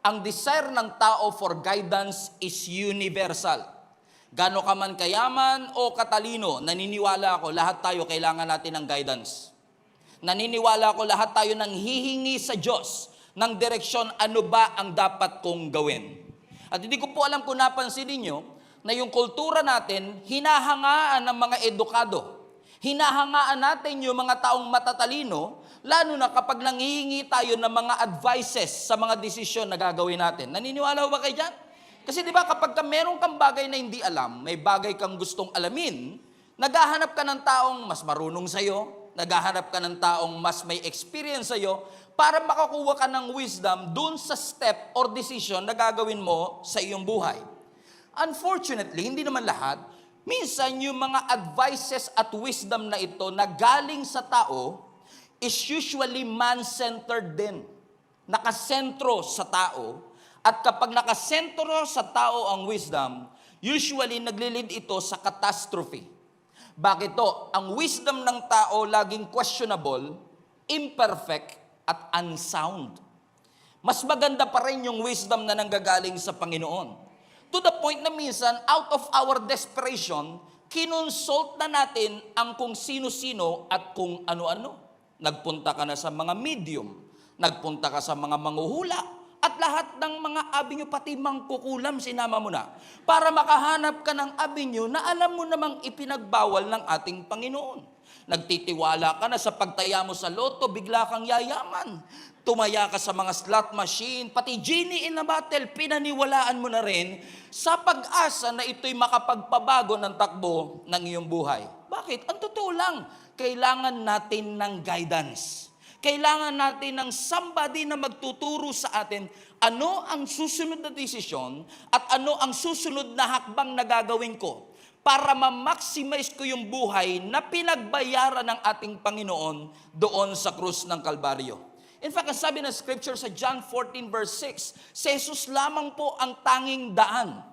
ang desire ng tao for guidance is universal. Gano ka man kayaman o katalino, naniniwala ako, lahat tayo kailangan natin ng guidance. Naniniwala ako, lahat tayo nang hihingi sa Diyos ng direksyon, ano ba ang dapat kong gawin. At hindi ko po alam kung napansin ninyo, na yung kultura natin, hinahangaan ng mga edukado. Hinahangaan natin yung mga taong matatalino, lalo na kapag nanghihingi tayo ng mga advices sa mga desisyon na gagawin natin. Naniniwala ba kayo dyan? Kasi di ba kapag meron kang bagay na hindi alam, may bagay kang gustong alamin, naghahanap ka ng taong mas marunong sa'yo, naghahanap ka ng taong mas may experience sa'yo, para makakuha ka ng wisdom dun sa step or decision na gagawin mo sa iyong buhay. Unfortunately, hindi naman lahat. Minsan, yung mga advices at wisdom na ito na galing sa tao is usually man-centered din. Nakasentro sa tao. At kapag nakasentro sa tao ang wisdom, usually naglilid ito sa catastrophe. Bakit to? Ang wisdom ng tao laging questionable, imperfect, at unsound. Mas maganda pa rin yung wisdom na nanggagaling sa Panginoon. To the point na minsan, out of our desperation, kinonsult na natin ang kung sino-sino at kung ano-ano. Nagpunta ka na sa mga medium, nagpunta ka sa mga manghuhula, at lahat ng mga avenue, pati mangkukulam, sinama mo na. Para makahanap ka ng avenue na alam mo namang ipinagbawal ng ating Panginoon. Nagtitiwala ka na sa pagtaya mo sa loto, bigla kang yayaman. Tumaya ka sa mga slot machine, pati genie in a bottle, pinaniwalaan mo na rin sa pag-asa na ito'y makapagpabago ng takbo ng iyong buhay. Bakit? Ang totoo lang, kailangan natin ng guidance. Kailangan natin ng somebody na magtuturo sa atin ano ang susunod na desisyon at ano ang susunod na hakbang na gagawin ko para ma-maximize ko yung buhay na pinagbayaran ng ating Panginoon doon sa krus ng Kalbaryo. In fact, ang sabi ng scripture sa John 14 verse 6, si Jesus lamang po ang tanging daan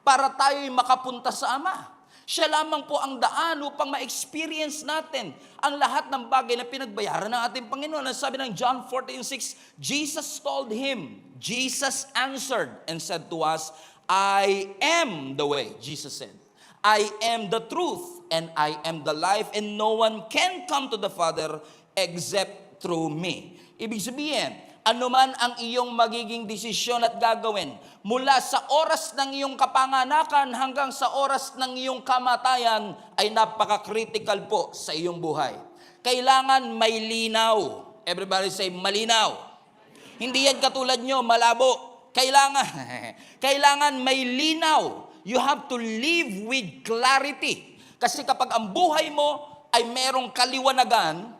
para tayo'y makapunta sa Ama. Siya lamang po ang daan upang ma-experience natin ang lahat ng bagay na pinagbayaran ng ating Panginoon. Ang sabi ng John 14:6, Jesus told him, Jesus answered and said to us, I am the way, Jesus said. I am the truth and I am the life and no one can come to the Father except through me. Ibig sabihin, anuman ang iyong magiging desisyon at gagawin, mula sa oras ng iyong kapanganakan hanggang sa oras ng iyong kamatayan, ay napaka-critical po sa iyong buhay. Kailangan may linaw. Everybody say, malinaw. Hindi yan katulad nyo, malabo. Kailangan may linaw. You have to live with clarity. Kasi kapag ang buhay mo ay merong kaliwanagan,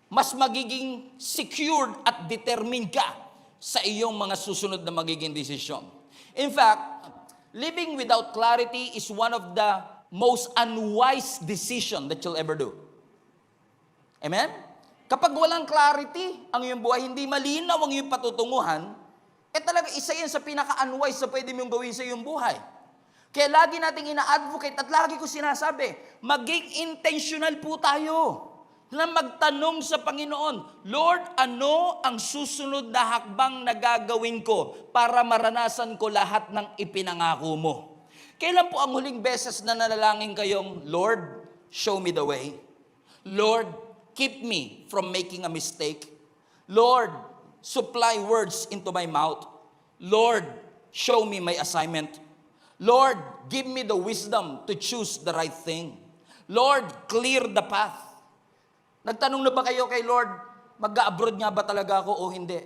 mas magiging secured at determined ka sa iyong mga susunod na magiging desisyon. In fact, living without clarity is one of the most unwise decision that you'll ever do. Amen? Kapag walang clarity, ang iyong buhay, hindi malinaw ang iyong patutunguhan, talaga isa yan sa pinaka-unwise na pwede mong gawin sa iyong buhay. Kaya lagi nating ina-advocate at lagi ko sinasabi, maging intentional po tayo na magtanong sa Panginoon, Lord, ano ang susunod na hakbang na gagawin ko para maranasan ko lahat ng ipinangako mo? Kailan po ang huling beses na nanalangin kayong, Lord, show me the way. Lord, keep me from making a mistake. Lord, supply words into my mouth. Lord, show me my assignment. Lord, give me the wisdom to choose the right thing. Lord, clear the path. Nagtanong na ba kayo kay Lord, mag-abroad nga ba talaga ako o hindi?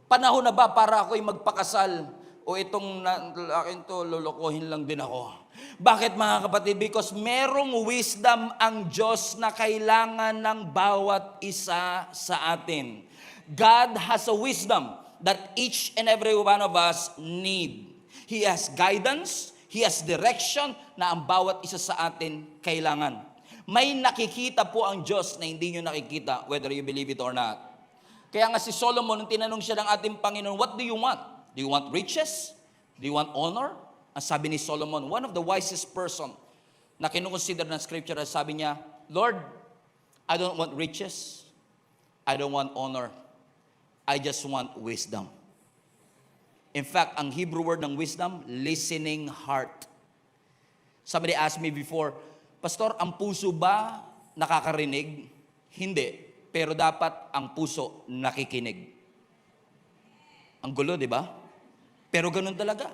Panahon na ba para ako'y magpakasal? O itong akin to, lolokohin lang din ako. Bakit mga kapatid? Because merong wisdom ang Diyos na kailangan ng bawat isa sa atin. God has a wisdom that each and every one of us need. He has guidance, He has direction na ang bawat isa sa atin kailangan. May nakikita po ang Diyos na hindi nyo nakikita, whether you believe it or not. Kaya nga si Solomon, nung tinanong siya ng ating Panginoon, what do you want? Do you want riches? Do you want honor? Ang sabi ni Solomon, one of the wisest person na kinukonsider ng scripture, sabi niya, Lord, I don't want riches. I don't want honor. I just want wisdom. In fact, ang Hebrew word ng wisdom, listening heart. Somebody asked me before, Pastor, ang puso ba nakakarinig? Hindi. Pero dapat ang puso nakikinig. Ang gulo, di ba? Pero ganun talaga.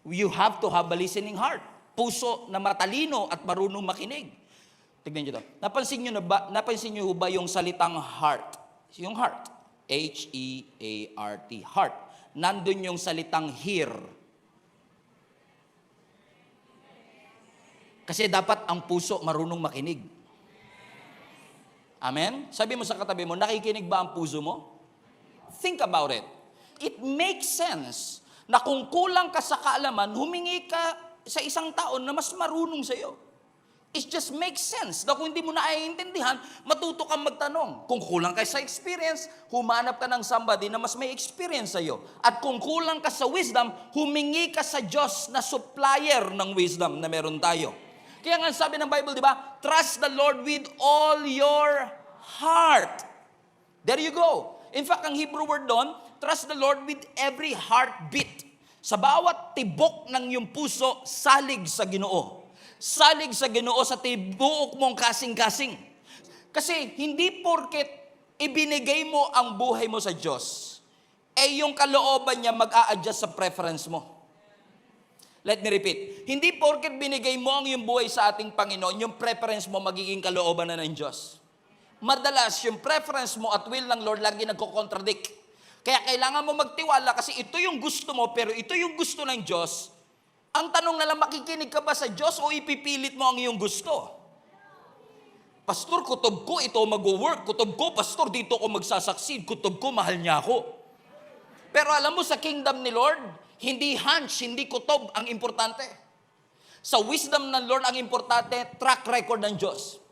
You have to have a listening heart. Puso na matalino at marunong makinig. Tignan nyo ito. Napansin nyo ba yung salitang heart? Yung heart. H-E-A-R-T. Heart. Nandun yung salitang hear. Kasi dapat ang puso marunong makinig. Amen? Sabi mo sa katabi mo, nakikinig ba ang puso mo? Think about it. It makes sense na kung kulang ka sa kaalaman, humingi ka sa isang tao na mas marunong sa iyo. It just makes sense na kung hindi mo naiintindihan, matuto kang magtanong. Kung kulang ka sa experience, humanap ka ng somebody na mas may experience sa iyo. At kung kulang ka sa wisdom, humingi ka sa Diyos na supplier ng wisdom na meron tayo. Kaya nga sabi ng Bible, di ba? Trust the Lord with all your heart. There you go. In fact, ang Hebrew word doon, trust the Lord with every heartbeat. Sa bawat tibok ng iyong puso, salig sa Ginoo. Salig sa Ginoo sa tibok mong kasing-kasing. Kasi hindi porket ibinigay mo ang buhay mo sa Diyos, yung kalooban niya mag-a-adjust sa preference mo. Let me repeat. Hindi porket binigay mo ang iyong buhay sa ating Panginoon, yung preference mo magiging kalooban na ng Diyos. Madalas, yung preference mo at will ng Lord lagi nagko-contradict. Kaya kailangan mo magtiwala kasi ito yung gusto mo, pero ito yung gusto ng Diyos. Ang tanong na lang, makikinig ka ba sa Diyos o ipipilit mo ang iyong gusto? Pastor, kutob ko, ito mag-work. Kutob ko, pastor, dito ako magsasucceed. Kutob ko, mahal niya ako. Pero alam mo, sa kingdom ni Lord, hindi hunch, hindi kutob ang importante. Sa wisdom ng Lord, ang importante, track record ng Diyos.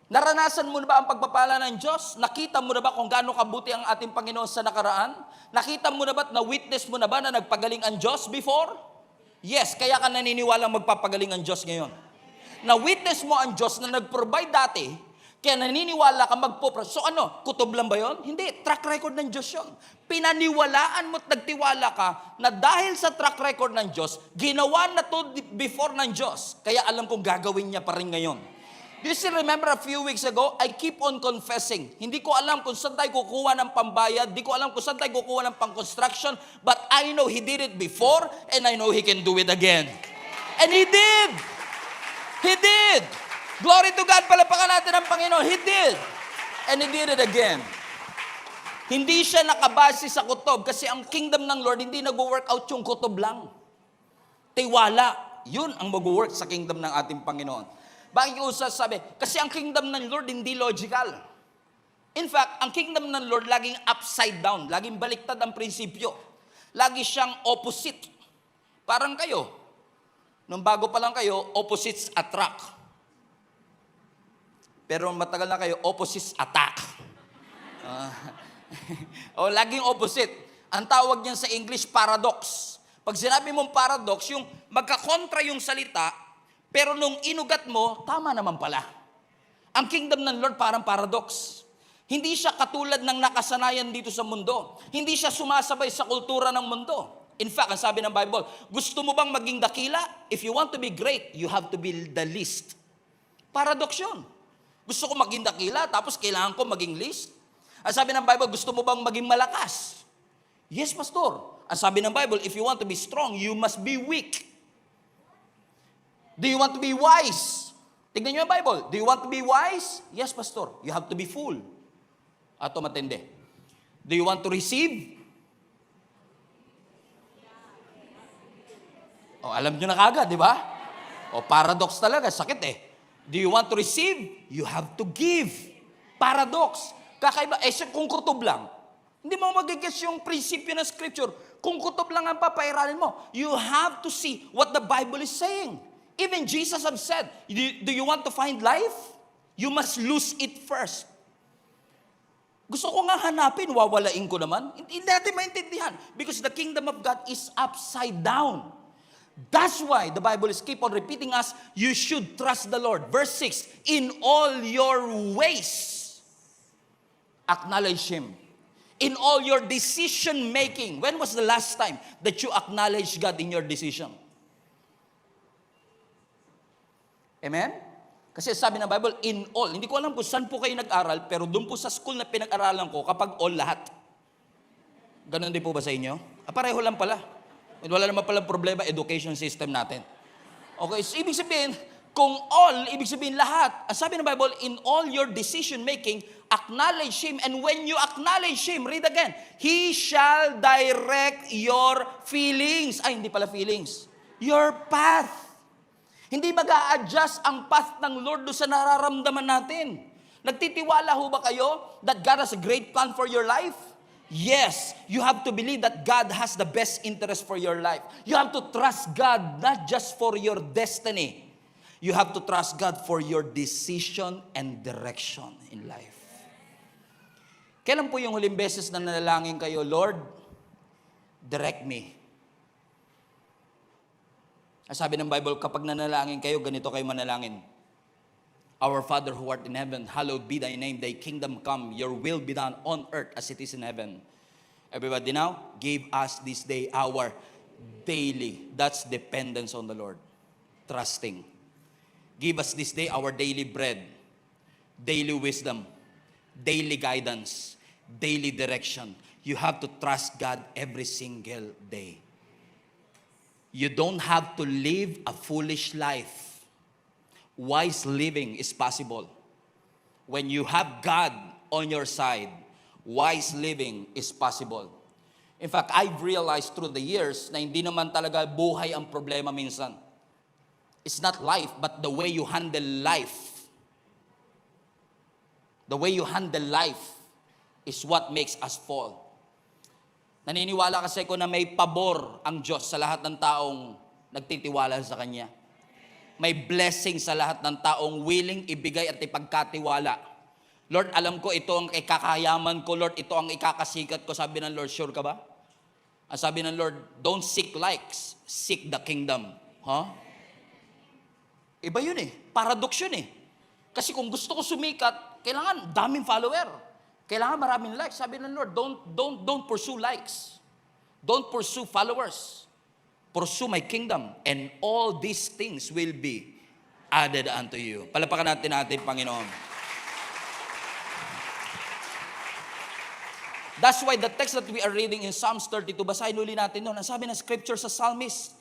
Naranasan mo na ba ang pagpapala ng Diyos? Nakita mo na ba kung gaano kabuti ang ating Panginoon sa nakaraan? Nakita mo na ba, na-witness mo na ba na nagpagaling ang Diyos before? Yes, kaya ka naniniwalang magpapagaling ang Diyos ngayon. Na-witness mo ang Diyos na nag-provide dati, kaya naniniwala ka So ano, kutob lang ba yun? Hindi, track record ng Diyos yun. Pinaniwalaan mo at nagtiwala ka na dahil sa track record ng Diyos, ginawa na to before ng Diyos. Kaya alam kong gagawin niya pa rin ngayon. Do you still remember a few weeks ago, I keep on confessing. Hindi ko alam kung saan tayo kukuha ng pambayad, hindi ko alam kung saan tayo kukuha ng pang-construction, but I know He did it before, and I know He can do it again. And He did! He did! Glory to God, palapakan natin ang Panginoon. He did! And He did it again. Hindi siya nakabase sa kutob, kasi ang kingdom ng Lord, hindi nag-work out yung kutob lang. Tiwala, yun ang mag-work sa kingdom ng ating Panginoon. Bakit ko sasabi? Kasi ang kingdom ng Lord hindi logical. In fact, ang kingdom ng Lord laging upside down, laging baliktad ang prinsipyo. Lagi siyang opposite. Parang kayo. Nung bago pa lang kayo, opposites attract. Pero matagal na kayo, opposites attack. Laging opposite. Ang tawag niyan sa English, paradox. Pag sinabi mong paradox, yung magkakontra yung salita, pero nung inugat mo, tama naman pala. Ang kingdom ng Lord parang paradox. Hindi siya katulad ng nakasanayan dito sa mundo. Hindi siya sumasabay sa kultura ng mundo. In fact, ang sabi ng Bible, gusto mo bang maging dakila? If you want to be great, you have to be the least. Paradox yun. Gusto ko maging dakila, tapos kailangan ko maging least. Ang sabi ng Bible, gusto mo bang maging malakas? Yes, Pastor. Ang sabi ng Bible, if you want to be strong, you must be weak. Do you want to be wise? Tignan niyo yung Bible. Do you want to be wise? Yes, Pastor. You have to be full. Ato matindi. Do you want to receive? Alam niyo na kagad, di ba? Paradox talaga. Sakit eh. Do you want to receive? You have to give. Paradox. Kakaiba. Kung kutob lang, hindi mo magigets yung prinsipyo ng Scripture. Kung kutob lang ang papairalin mo, you have to see what the Bible is saying. Even Jesus have said, do you want to find life? You must lose it first. Gusto ko nga hanapin, wawalain ko naman. Hindi natin maintindihan. Because the kingdom of God is upside down. That's why the Bible is keep on repeating us, you should trust the Lord. Verse 6, in all your ways, acknowledge Him. In all your decision making. When was the last time that you acknowledged God in your decision? Amen? Kasi sabi ng Bible, in all. Hindi ko alam kung saan po kayo nag-aral, pero doon po sa school na pinag-aralan ko, kapag all, lahat. Ganon din po ba sa inyo? Pareho lang pala. Wala naman palang problema, education system natin. Okay, so ibig sabihin, kung all, ibig sabihin lahat. Ang sabi ng Bible, in all your decision making, acknowledge Him. And when you acknowledge Him, read again, He shall direct your feelings. Ay, hindi pala feelings. Your path. Hindi mag-a-adjust ang path ng Lord doon sa nararamdaman natin. Nagtitiwala ho ba kayo that God has a great plan for your life? Yes, you have to believe that God has the best interest for your life. You have to trust God not just for your destiny. You have to trust God for your decision and direction in life. Kailan po yung huling beses na nanalangin kayo, Lord, direct me? Sabi ng Bible, kapag nanalangin kayo, ganito kayo manalangin. Our Father who art in heaven, hallowed be thy name, thy kingdom come, your will be done on earth as it is in heaven. Everybody now, give us this day our daily, that's dependence on the Lord. Trusting. Give us this day our daily bread, daily wisdom, daily guidance, daily direction. You have to trust God every single day. You don't have to live a foolish life. Wise living is possible. When you have God on your side, wise living is possible. In fact, I've realized through the years na hindi naman talaga buhay ang problema minsan. It's not life, but the way you handle life. The way you handle life is what makes us fall. Naniniwala kasi ko na may pabor ang Diyos sa lahat ng taong nagtitiwala sa Kanya. May blessing sa lahat ng taong willing ibigay at ipagkatiwala. Lord, alam ko ito ang ikakayaman ko. Lord, ito ang ikakasikat ko. Sabi ng Lord, sure ka ba? Ang sabi ng Lord, don't seek likes, seek the kingdom. Huh? Iba yun eh. Paradox yun eh. Kasi kung gusto ko sumikat, kailangan daming follower. Kailangan maraming likes. Sabi ng Lord, don't pursue likes. Don't pursue followers. Pursue my kingdom. And all these things will be added unto you. Palapakan natin Panginoon. That's why the text that we are reading in Psalms 32, basahin uli natin doon. Ang sabi ng scripture sa psalmist.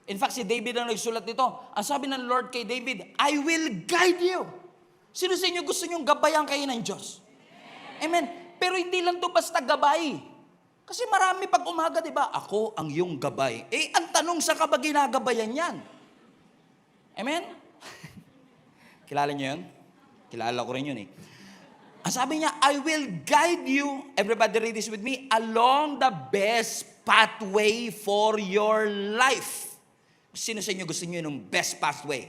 In fact, si David ang nagsulat nito. Ang sabi ng Lord kay David, I will guide you. Sino sa inyo gusto nyong gabayan kayo ng Diyos? Amen. Pero hindi lang to basta gabay. Kasi marami pag umaga, di ba? Ako ang iyong gabay. Ang tanong, sa ka ba ginagabayan yan? Amen? Kilala niyo yun? Kilala ko rin yun eh. Ang sabi niya, I will guide you, everybody read this with me, along the best pathway for your life. Sino sa inyo gusto niyo yung best pathway?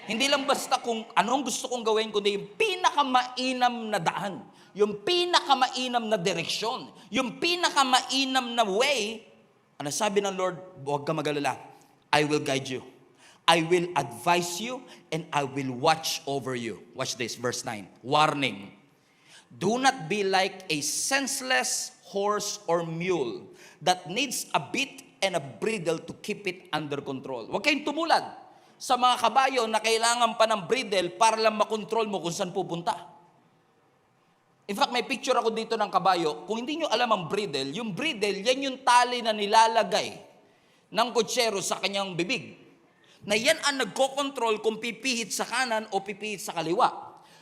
Hindi lang basta kung anong gusto kong gawin, kundi yung pinakamainam na daan. Yung pinakamainam na direksyon, yung pinakamainam na way, ano sabi ng Lord, huwag ka mag-alala, I will guide you. I will advise you and I will watch over you. Watch this, verse 9. Warning. Do not be like a senseless horse or mule that needs a bit and a bridle to keep it under control. Huwag kayong tumulad sa mga kabayo na kailangan pa ng bridle para lang makontrol mo kung saan pupunta. In fact, may picture ako dito ng kabayo. Kung hindi nyo alam ang bridle, yan yung tali na nilalagay ng kutsero sa kanyang bibig. Na yan ang nagko-control kung pipihit sa kanan o pipihit sa kaliwa.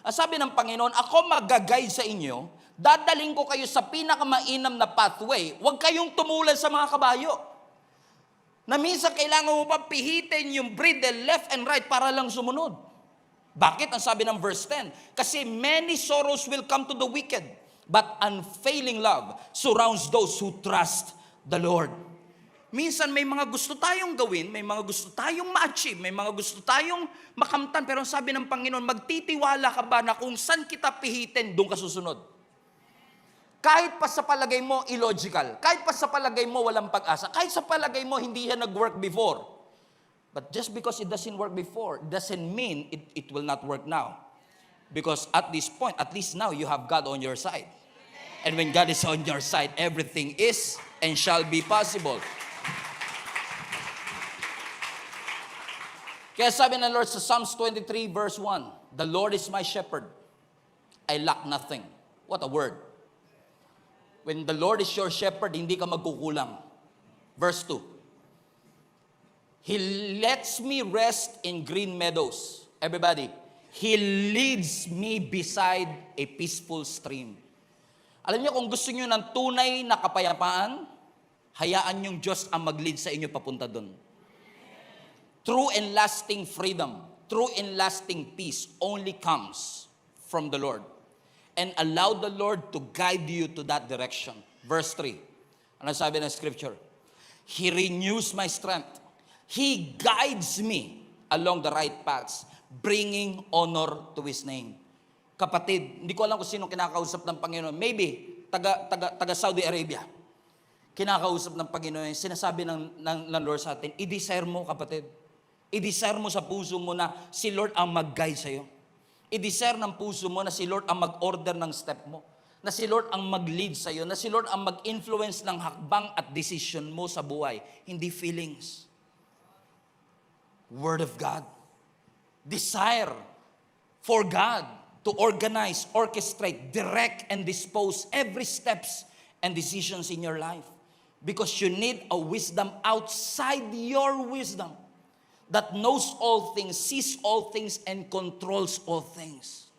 Ang sabi ng Panginoon, ako mag-guide sa inyo, dadaling ko kayo sa pinakamainam na pathway. Huwag kayong tumulad sa mga kabayo. Na minsan kailangan mo pa pihitin yung bridle left and right para lang sumunod. Bakit? Ang sabi ng verse 10, kasi many sorrows will come to the wicked, but unfailing love surrounds those who trust the Lord. Minsan may mga gusto tayong gawin, may mga gusto tayong ma-achieve, may mga gusto tayong makamtan, pero ang sabi ng Panginoon, magtitiwala ka ba na kung saan kita pihitin, doon ka susunod? Kahit pa sa palagay mo illogical, kahit pa sa palagay mo walang pag-asa, kahit sa palagay mo hindi yan nag-work before. But just because it doesn't work before, doesn't mean it will not work now. Because at this point, at least now, you have God on your side. And when God is on your side, everything is and shall be possible. Kaya sabi ng Lord sa Psalms 23 verse 1, the Lord is my shepherd. I lack nothing. What a word. When the Lord is your shepherd, hindi ka magkukulang. Verse 2. He lets me rest in green meadows. Everybody, He leads me beside a peaceful stream. Alam niyo, kung gusto niyo ng tunay na kapayapaan, hayaan yung Diyos ang mag-lead sa inyo papunta doon. True and lasting freedom, true and lasting peace only comes from the Lord. And allow the Lord to guide you to that direction. Verse 3. Ano sabi ng scripture? He renews my strength. He guides me along the right paths, bringing honor to His name. Kapatid, hindi ko alam kung sino kinakausap ng Panginoon. Maybe, taga Saudi Arabia. Kinakausap ng Panginoon. Sinasabi ng Lord sa atin, i-desire mo, kapatid. I-desire mo sa puso mo na si Lord ang mag-guide sa'yo. I-desire ng puso mo na si Lord ang mag-order ng step mo. Na si Lord ang mag-lead sa'yo. Na si Lord ang mag-influence ng hakbang at decision mo sa buhay. Hindi feelings. Word of God. Desire for God to organize, orchestrate, direct, and dispose every steps and decisions in your life. Because you need a wisdom outside your wisdom that knows all things, sees all things, and controls all things.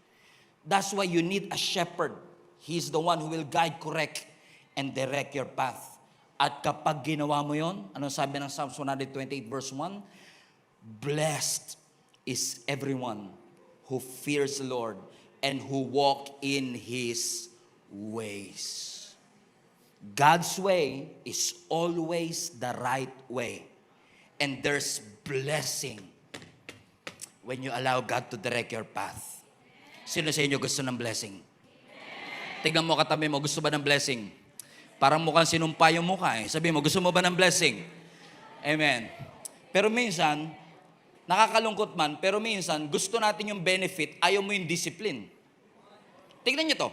That's why you need a shepherd. He's the one who will guide, correct, and direct your path. At kapag ginawa mo yon, anong sabi ng Psalms 128 verse 1? Blessed is everyone who fears the Lord and who walk in His ways. God's way is always the right way. And there's blessing when you allow God to direct your path. Sino sa inyo gusto ng blessing? Tignan mo katabi mo, gusto ba ng blessing? Parang mukhang sinumpa yung mukha eh. Sabi mo, gusto mo ba ng blessing? Amen. Pero minsan, nakakalungkot man, pero minsan, gusto natin yung benefit, ayaw mo yung discipline. Tignan niyo to.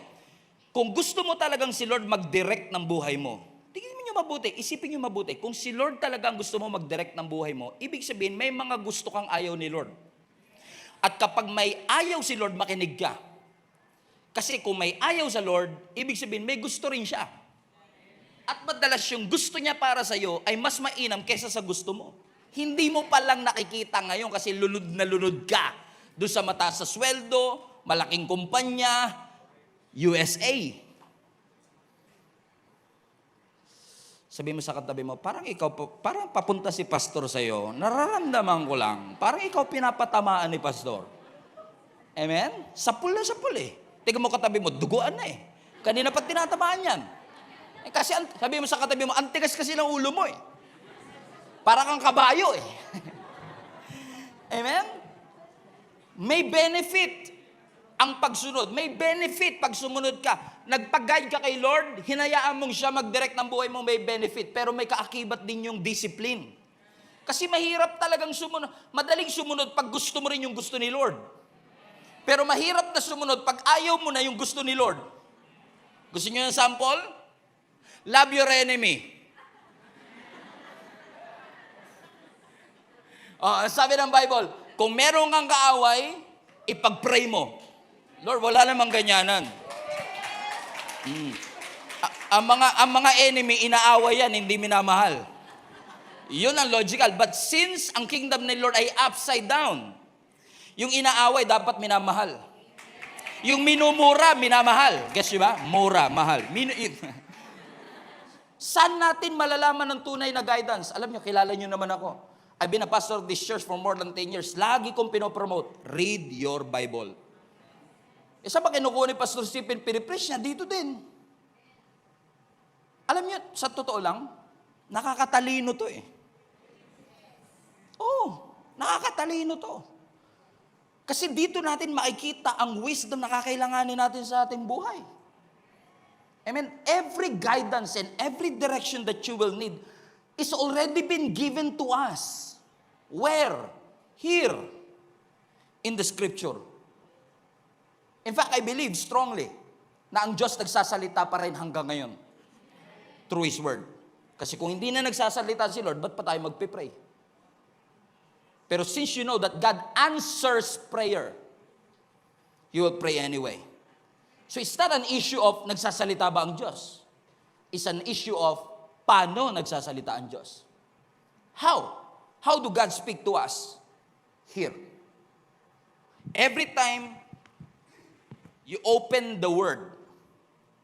Kung gusto mo talagang si Lord mag-direct ng buhay mo, tignan niyo mabuti, isipin niyo mabuti. Kung si Lord talagang gusto mo mag-direct ng buhay mo, ibig sabihin, may mga gusto kang ayaw ni Lord. At kapag may ayaw si Lord, makinig ka. Kasi kung may ayaw sa Lord, ibig sabihin, may gusto rin siya. At madalas yung gusto niya para sa iyo ay mas mainam kaysa sa gusto mo. Hindi mo palang nakikita ngayon kasi lunod na lunod ka doon sa mataas sa sweldo, malaking kumpanya, USA. Sabi mo sa katabi mo, parang papunta si pastor sa iyo, nararamdaman ko lang, parang ikaw pinapatamaan ni pastor. Amen? Sapul na sapul eh. Tingnan mo katabi mo, duguan na eh. Kanina pa tinatamaan yan. Kasi sabi mo sa katabi mo, antigas kasi ng ulo mo eh. Para kang kabayo eh. Amen? May benefit ang pagsunod. May benefit pag sumunod ka. Nagpag-guide ka kay Lord, hinayaan mong siya mag-direct ng buhay mo, may benefit. Pero may kaakibat din yung discipline. Kasi mahirap talagang sumunod. Madaling sumunod pag gusto mo rin yung gusto ni Lord. Pero mahirap na sumunod pag ayaw mo na yung gusto ni Lord. Gusto niyo ng sample? Love your enemy. Sabi ng Bible, kung meron kang kaaway, ipag-pray mo. Lord, wala namang ganyanan. Ang mga enemy, inaaway yan, hindi minamahal. Yun ang logical. But since ang kingdom ni Lord ay upside down, yung inaaway dapat minamahal. Yung minumura, minamahal. Guess nyo ba? Mura, mahal. Saan natin malalaman ng tunay na guidance? Alam nyo, kilala nyo naman ako. I've been a pastor of this church for more than 10 years. Lagi kong pinopromote, read your Bible. Isa pa kinukuha ni Pastor Stephen, pinipreach niya, dito din. Alam niyo, sa totoo lang, nakakatalino to eh. Nakakatalino to. Kasi dito natin makikita ang wisdom na kakailanganin natin sa ating buhay. Amen. Every guidance and every direction that you will need is already been given to us. Where? Here. In the scripture. In fact, I believe strongly na ang Diyos nagsasalita pa rin hanggang ngayon through His Word. Kasi kung hindi na nagsasalita si Lord, ba't pa tayo magpipray? Pero since you know that God answers prayer, you will pray anyway. So it's not an issue of nagsasalita ba ang Diyos. It's an issue of paano nagsasalita ang Diyos. How? How do God speak to us? Here. Every time you open the Word,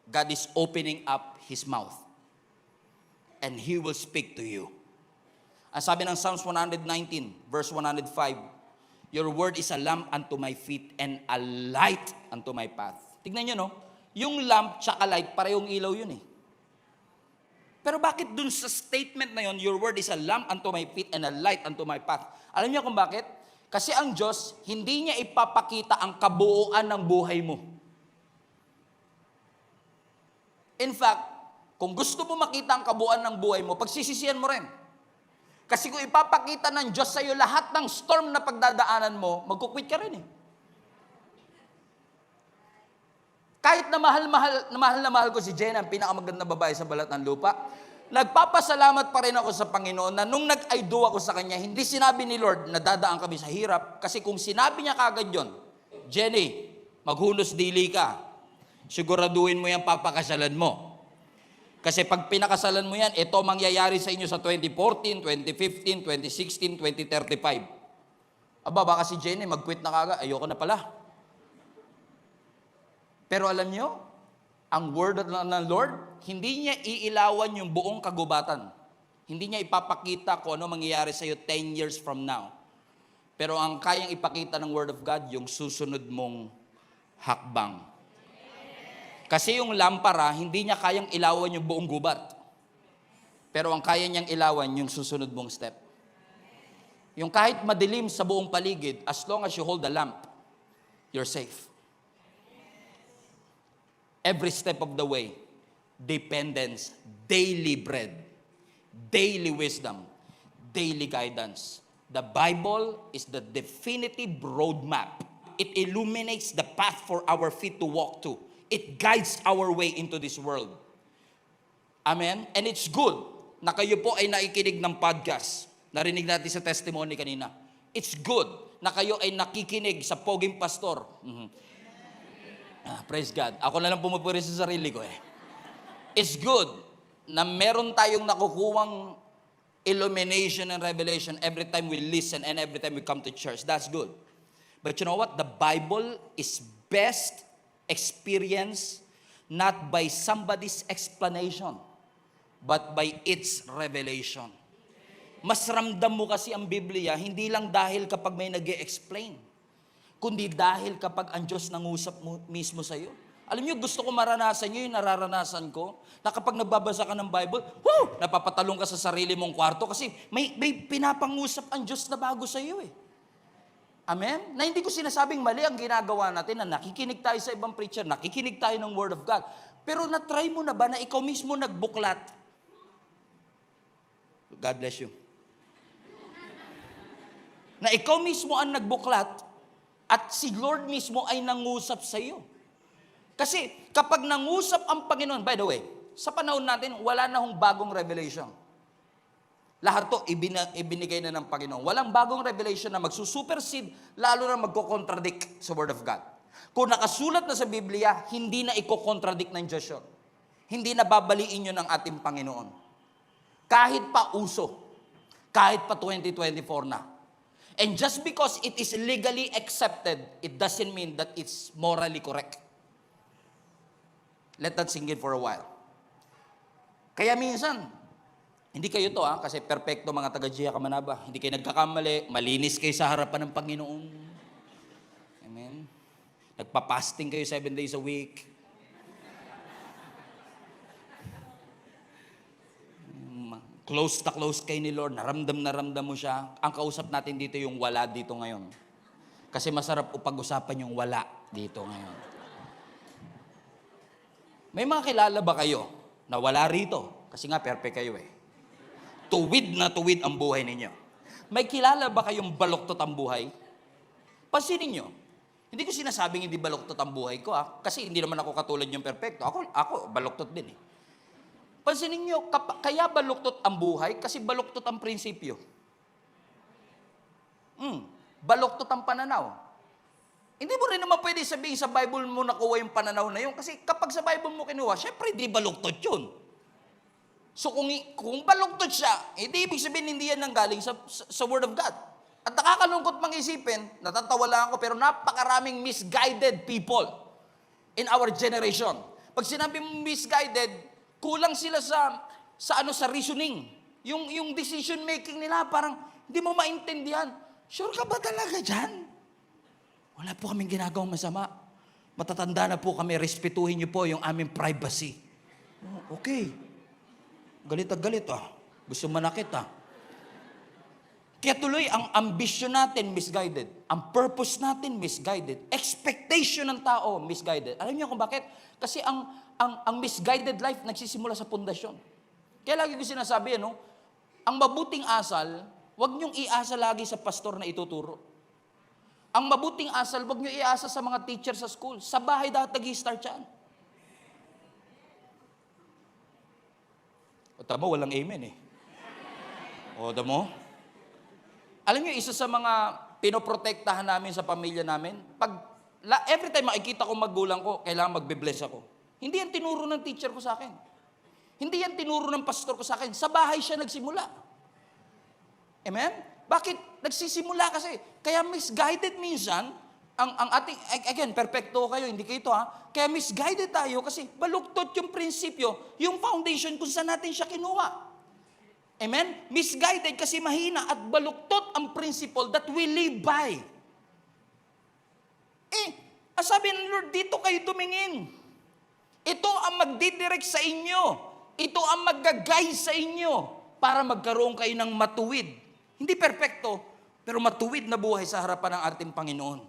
God is opening up His mouth. And He will speak to you. Ang sabi ng Psalms 119, verse 105, your word is a lamp unto my feet and a light unto my path. Tignan nyo, no? Yung lamp tsaka light, parehong ilaw yun eh. Pero bakit dun sa statement na yun, your word is a lamp unto my feet and a light unto my path? Alam niyo kung bakit? Kasi ang Diyos, hindi niya ipapakita ang kabuuan ng buhay mo. In fact, kung gusto mo makita ang kabuuan ng buhay mo, pagsisisihan mo rin. Kasi kung ipapakita ng Diyos sa iyo lahat ng storm na pagdadaanan mo, magkukwit ka rin eh. Kahit na mahal ko si Jenna, ang pinakamagandang babae sa balat ng lupa, nagpapasalamat pa rin ako sa Panginoon na nung nag-I do ako sa Kanya, hindi sinabi ni Lord na dadaan kami sa hirap. Kasi kung sinabi niya kagad yun, Jenny, maghunos dili ka. Siguraduhin mo yan papakasalan mo. Kasi pag pinakasalan mo yan, ito mangyayari sa inyo sa 2014, 2015, 2016, 2035. Aba, baka si Jenny mag-quit na kagad. Ayoko na pala. Pero alam nyo, ang word ng Lord, hindi niya iilawan yung buong kagubatan. Hindi niya ipapakita kung ano mangyayari sa iyo 10 years from now. Pero ang kayang ipakita ng Word of God, yung susunod mong hakbang. Kasi yung lampara, hindi niya kayang ilawan yung buong gubat. Pero ang kaya niyang ilawan yung susunod mong step. Yung kahit madilim sa buong paligid, as long as you hold the lamp, you're safe. Every step of the way, dependence, daily bread, daily wisdom, daily guidance. The Bible is the definitive roadmap. It illuminates the path for our feet to walk to. It guides our way into this world. Amen? And it's good na kayo po ay nakikinig ng podcast. Narinig natin sa testimony kanina. It's good na kayo ay nakikinig sa poging pastor. Praise God. Ako na lang pumupuri sa sarili ko eh. It's good na meron tayong nakukuwang illumination and revelation every time we listen and every time we come to church. That's good. But you know what? The Bible is best experienced not by somebody's explanation, but by its revelation. Mas ramdam mo kasi ang Biblia, hindi lang dahil kapag may nag-e-explain, kundi dahil kapag ang Diyos nangusap mismo sa iyo. Alam niyo, gusto ko maranasan niyo yung nararanasan ko, na kapag nagbabasa ka ng Bible, napapatalong ka sa sarili mong kwarto kasi may pinapangusap ang Diyos na bago sa iyo eh. Amen? Na hindi ko sinasabing mali ang ginagawa natin, na nakikinig tayo sa ibang preacher, nakikinig tayo ng Word of God. Pero na-try mo na ba na ikaw mismo nagbuklat? God bless you. Na ikaw mismo ang nagbuklat at si Lord mismo ay nangusap sa iyo. Kasi kapag nangusap ang Panginoon, by the way, sa panahon natin, wala na hong bagong revelation. Lahat to ibinigay na ng Panginoon. Walang bagong revelation na magsusupersede, lalo na magkocontradict sa Word of God. Kung nakasulat na sa Biblia, hindi na iko-contradict ng Diyos yun. Hindi na babaliin yun ng ating Panginoon. Kahit pa uso, kahit pa 2024 na. And just because it is legally accepted, it doesn't mean that it's morally correct. Let that sink in for a while. Kaya minsan, hindi kayo to kasi perfecto mga taga-Gia Kamanaba. Hindi kayo nagkakamali, malinis kayo sa harapan ng Panginoon. Amen. Nagpa-fasting kayo 7 days a week. Close na close kayo ni Lord, naramdam mo siya. Ang kausap natin dito yung wala dito ngayon. Kasi masarap upag-usapan yung wala dito ngayon. May mga kilala ba kayo na wala rito? Kasi nga perfect kayo eh. Tuwid na tuwid ang buhay ninyo. May kilala ba kayong baloktot ang buhay? Pansinin nyo, Hindi ko sinasabing hindi baluktot ang buhay ko, kasi hindi naman ako katulad yung perfecto. Ako baluktot din eh. Pansinin nyo, kaya baluktot ang buhay kasi baluktot ang prinsipyo. Baluktot ang pananaw. Hindi mo rin naman pwede sabihin sa Bible mo nakuha yung pananaw na yun kasi kapag sa Bible mo kinuha, syempre hindi baluktot yun. So kung baluktot siya, hindi ibig sabihin hindi yan nanggaling sa Word of God. At nakakalungkot mang isipin, natatawa lang ako, pero napakaraming misguided people in our generation. Pag sinabi mo misguided, kulang sila sa reasoning. Yung decision making nila, parang hindi mo maintindihan. Sure ka ba talaga dyan? Wala po kaming ginagawang masama. Matatanda na po kami, respetuhin niyo po yung aming privacy. Oh, okay. Galit na galit Gusto manakit Kaya tuloy, ang ambisyon natin misguided. Ang purpose natin misguided. Expectation ng tao misguided. Alam niyo kung bakit? Kasi ang misguided life nagsisimula sa pundasyon. Kaya lagi ko sinasabi, ang mabuting asal, huwag niyong iasa lagi sa pastor na ituturo. Ang mabuting asal, huwag niyo iasa sa mga teacher sa school. Sa bahay dapat nag-i-start yan. O tama, walang amen O tama? Alam niyo, isa sa mga pinoprotektahan namin sa pamilya namin, every time makikita ko magulang ko, kailangan magbe-bless ako. Hindi yan tinuro ng teacher ko sa akin. Hindi yan tinuro ng pastor ko sa akin. Sa bahay siya nagsimula. Amen? Bakit? Nagsisimula kasi. Kaya misguided minsan, ang ating, again, perfecto kayo, hindi kayo ito Kaya misguided tayo kasi baluktot yung prinsipyo, yung foundation kung saan natin siya kinuha. Amen? Misguided kasi mahina at baluktot ang principle that we live by. Sabi ng Lord, dito kayo tumingin. Ito ang magdidirect sa inyo. Ito ang mag-guide sa inyo para magkaroon kayo ng matuwid. Hindi perfecto, pero matuwid na buhay sa harapan ng ating Panginoon.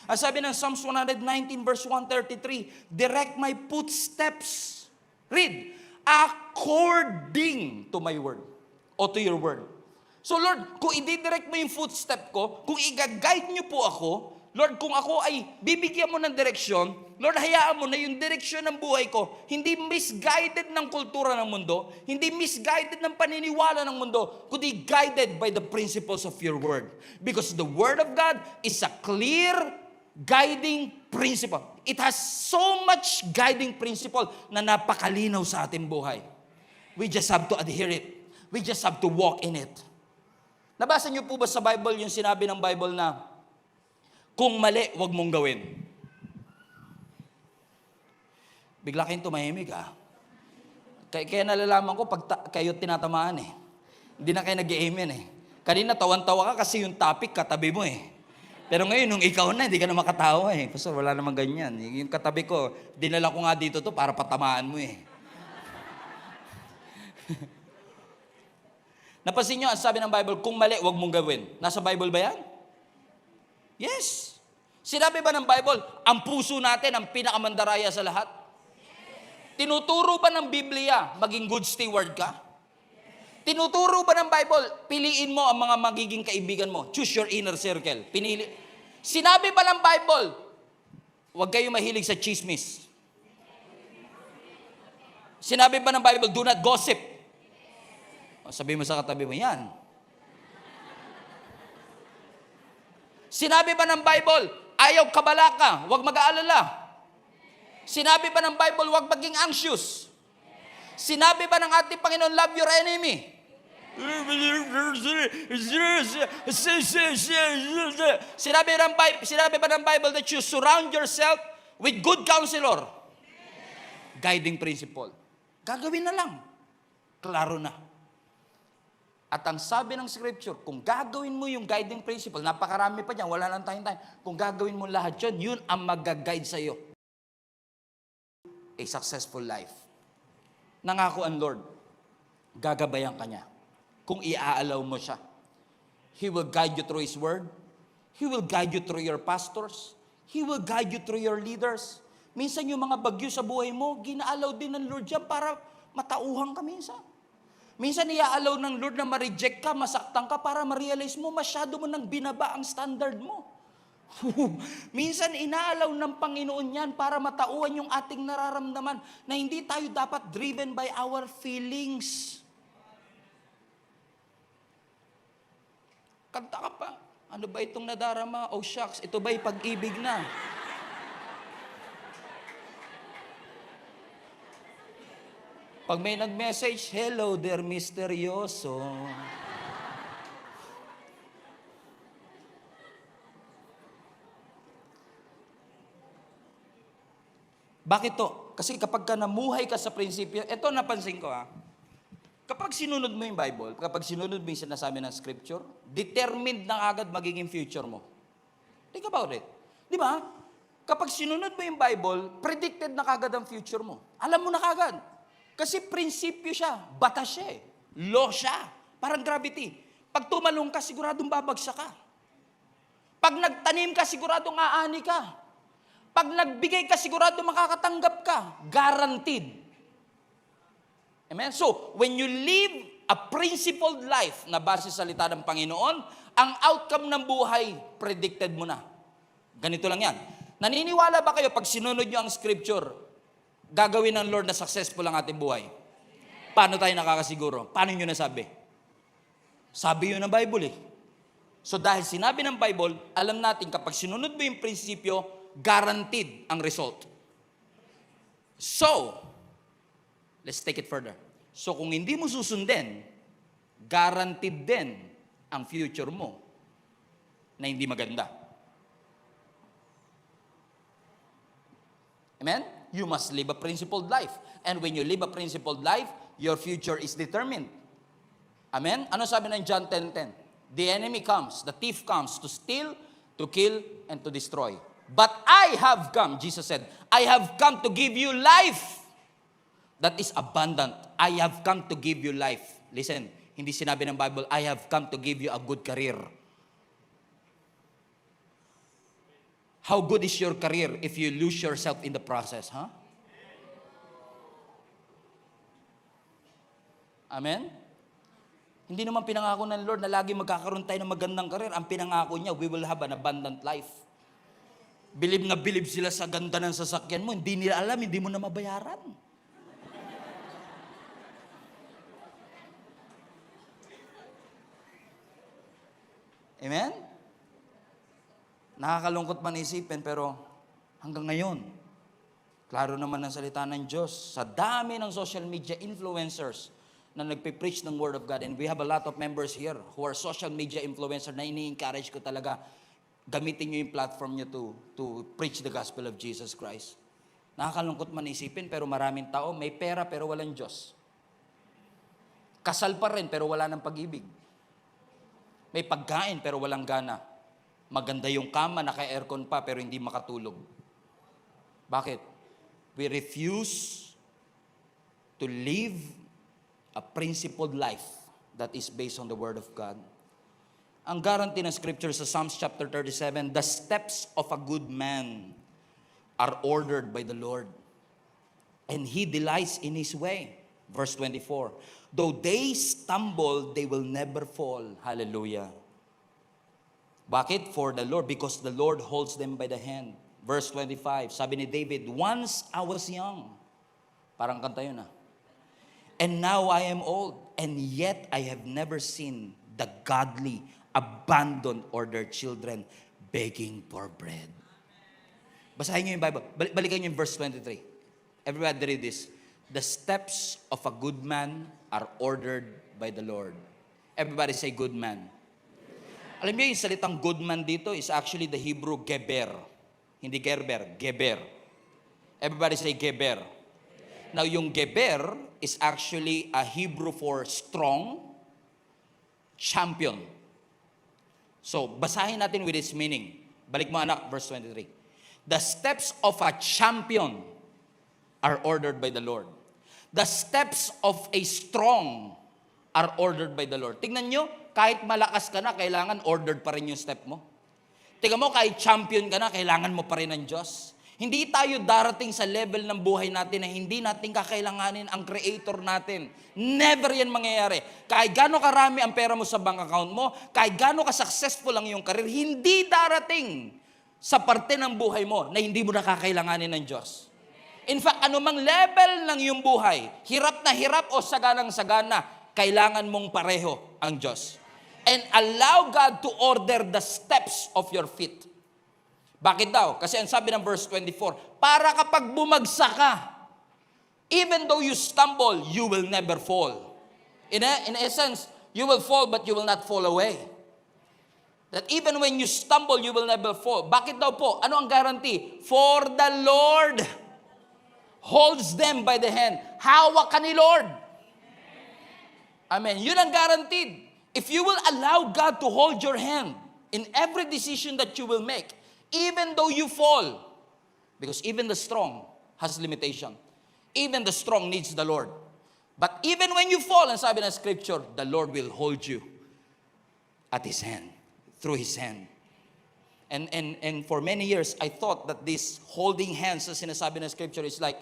Ang sabi ng Psalms 119 verse 133, direct my footsteps. Read, according to my word. O to your word. So Lord, kung i-direct mo yung footstep ko, kung i-guide niyo po ako, Lord, kung ako ay bibigyan mo ng direksyon, Lord, hayaan mo na yung direksyon ng buhay ko, hindi misguided ng kultura ng mundo, hindi misguided ng paniniwala ng mundo, kundi guided by the principles of your word. Because the word of God is a clear guiding principle. It has so much guiding principle na napakalinaw sa ating buhay. We just have to adhere it. We just have to walk in it. Nabasa niyo po ba sa Bible yung sinabi ng Bible na, kung mali, huwag mong gawin? Bigla kayong tumahimik Kaya nalalaman ko pag kayo tinatamaan Hindi na kayo nag-amen Kanina tawan-tawa ka kasi yung topic katabi mo Pero ngayon, nung ikaw na, hindi ka na makatawa Pastor, wala namang ganyan. Yung katabi ko, dinala ko nga dito to para patamaan mo Napansin nyo, ang sabi ng Bible, kung mali, huwag mong gawin. Nasa Bible ba yan? Yes. Sinabi ba ng Bible, ang puso natin ang pinakamandaraya sa lahat? Tinuturo ba ng Biblia, maging good steward ka? Tinuturo ba ng Bible, piliin mo ang mga magiging kaibigan mo? Choose your inner circle. Pinili. Sinabi ba ng Bible, huwag kayo mahilig sa chismis? Sinabi ba ng Bible, do not gossip? Sabi mo sa katabi mo, yan. Sinabi ba ng Bible, ayaw kabalaka, huwag mag-aalala? Sinabi ba ng Bible, huwag maging anxious? Sinabi ba ng ating Panginoon, love your enemy? Sinabi ba ng Bible that you surround yourself with good counselor? Guiding principle. Gagawin na lang. Klaro na. At ang sabi ng scripture, kung gagawin mo yung guiding principle, napakarami pa dyan, wala lang tayong time. Kung gagawin mo lahat yun, yun ang mag-guide sa'yo. A successful life. Nangako ang Lord, gagabayan ka niya. Kung iaalaw mo siya. He will guide you through His word. He will guide you through your pastors. He will guide you through your leaders. Minsan yung mga bagyo sa buhay mo, ginaalaw din ng Lord yan para matauhan ka minsan. Minsan iaalaw ng Lord na ma-reject ka, masaktan ka para ma-realize mo, masyado mo nang binaba ang standard mo. Minsan inaalaw ng Panginoon yan para matauhan yung ating nararamdaman na hindi tayo dapat driven by our feelings. Kanta ka pa. Ano ba itong nadarama? Oh shucks, ito ba'y pag-ibig na? Pag may nag-message, hello there, misteryoso. Bakit to? Kasi kapag ka namuhay ka sa prinsipyo, ito napansin ko kapag sinunod mo yung Bible, kapag sinunod mo yung sinasabi ng Scripture, determined na agad magiging future mo. Think about it. Di ba? Kapag sinunod mo yung Bible, predicted na kagad ang future mo. Alam mo na kagad. Kasi prinsipyo siya, batas siya law siya, parang gravity. Pag tumalong ka, siguradong babagsak ka. Pag nagtanim ka, siguradong aani ka. Pag nagbigay ka, sigurado makakatanggap ka. Guaranteed. Amen? So, when you live a principled life na base sa salita ng Panginoon, ang outcome ng buhay, predicted mo na. Ganito lang yan. Naniniwala ba kayo pag sinunod nyo ang scripture, gagawin ng Lord na successful ang ating buhay? Paano tayo nakakasiguro? Paano nyo nasabi? Sabi yun ng Bible So, dahil sinabi ng Bible, alam natin kapag sinunod mo yung prinsipyo, guaranteed ang result. So, let's take it further. So, kung hindi mo susundin, guaranteed din ang future mo na hindi maganda. Amen? You must live a principled life. And when you live a principled life, your future is determined. Amen? Ano sabi ng John 10:10? The enemy comes, the thief comes to steal, to kill, and to destroy. But I have come, Jesus said, I have come to give you life that is abundant. I have come to give you life. Listen, hindi sinabi ng Bible, I have come to give you a good career. How good is your career if you lose yourself in the process, huh? Amen? Hindi naman pinangako ng Lord na lagi magkakaroon tayo ng magandang career. Ang pinangako niya, we will have an abundant life. Bilib na bilib sila sa ganda ng sasakyan mo. Hindi nila alam, hindi mo na mabayaran. Amen? Nakakalungkot man isipin, pero hanggang ngayon, klaro naman ang salita ng Diyos. Sa dami ng social media influencers na nagpe-preach ng Word of God, and we have a lot of members here who are social media influencers na ini-encourage ko talaga, gamitin nyo yung platform nyo to preach the gospel of Jesus Christ. Nakakalungkot man isipin, pero maraming tao, may pera pero walang Diyos. Kasal pa rin pero wala ng pag-ibig. May pagkain pero walang gana. Maganda yung kama, naka-aircon pa pero hindi makatulog. Bakit? We refuse to live a principled life that is based on the Word of God. Ang guarantee ng Scripture sa Psalms chapter 37, the steps of a good man are ordered by the Lord, and He delights in His way. Verse 24, though they stumble, they will never fall. Hallelujah. Bakit? For the Lord, because the Lord holds them by the hand. Verse 25, sabi ni David, once I was young. Parang kanta yun and now I am old, and yet I have never seen the godly abandon or their children begging for bread. Basahin niyo yung Bible. Balikan niyo yung verse 23. Everybody read this. The steps of a good man are ordered by the Lord. Everybody say good man. Alam niyo yung salitang good man dito is actually the Hebrew geber. Hindi gerber, geber. Everybody say geber. Now yung geber is actually a Hebrew for strong, champion. So, basahin natin with its meaning. Balik mo anak, verse 23. The steps of a champion are ordered by the Lord. The steps of a strong are ordered by the Lord. Tingnan nyo, kahit malakas ka na, kailangan ordered pa rin yung step mo. Tingnan mo, kahit champion ka na, kailangan mo pa rin ng Diyos. Hindi tayo darating sa level ng buhay natin na hindi natin kakailanganin ang Creator natin. Never yan mangyayari. Kahit gaano karami ang pera mo sa bank account mo, kahit gaano ka-successful ang iyong career, hindi darating sa parte ng buhay mo na hindi mo nakakailanganin ng Diyos. In fact, anumang level ng iyong buhay, hirap na hirap o saganang-sagana, kailangan mong pareho ang Diyos. And allow God to order the steps of your feet. Bakit daw? Kasi ang sabi ng verse 24, para kapag bumagsak ka, even though you stumble, you will never fall. In essence, you will fall but you will not fall away. That even when you stumble, you will never fall. Bakit daw po? Ano ang guarantee? For the Lord holds them by the hand. Hawak ka ni Lord. Amen. Yun ang guaranteed. If you will allow God to hold your hand in every decision that you will make, even though you fall, because even the strong has limitation. Even the strong needs the Lord. But even when you fall, ang sabi ng scripture, the Lord will hold you at His hand, through His hand. And for many years, I thought that this holding hands sa sinasabi ng scripture is like,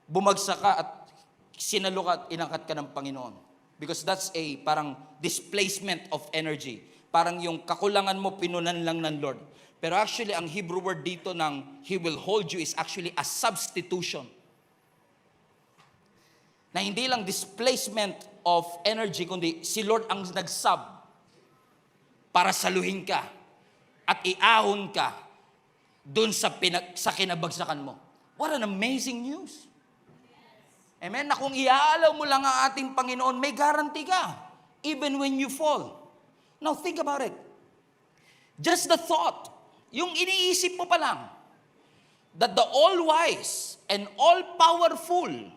bumagsak ka at sinalo ka at inangkat ka ng Panginoon. Because that's a parang displacement of energy. Parang yung kakulangan mo, pinunan lang ng Lord. Pero actually, ang Hebrew word dito ng He will hold you is actually a substitution. Na hindi lang displacement of energy, kundi si Lord ang nag-sub para saluhin ka at iahon ka dun sa kinabagsakan mo. What an amazing news. Amen? Na kung iaalaw mo lang ang ating Panginoon, may guarantee ka, even when you fall. Now think about it. Just the thought, yung iniisip mo pa lang, that the all-wise and all-powerful